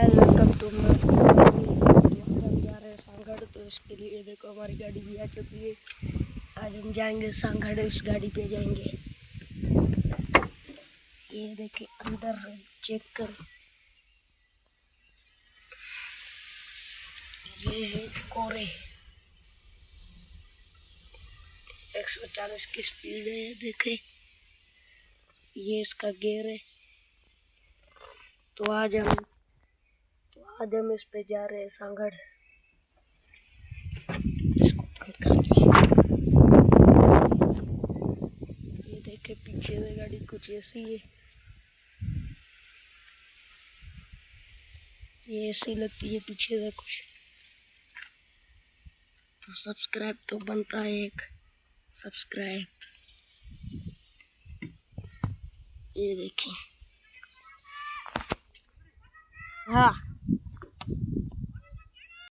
Welcome to my हम जा रहे हैं सांगड़। तो इसके लिए देखो हमारी गाड़ी भी आ चुकी है। आज हम जाएंगे सांगड़, इस गाड़ी पे जाएंगे। ये देखिए अंदर चेक कर, ये है कोरे 140 की स्पीड है। देखे ये इसका गियर है। तो आज हम इस पे जा रहे हैं सांगड़। ये देखे पीछे से गाड़ी कुछ ऐसी है, ये ऐसी लगती है पीछे से कुछ। तो सब्सक्राइब तो बनता है, एक सब्सक्राइब। ये देखें, हाँ।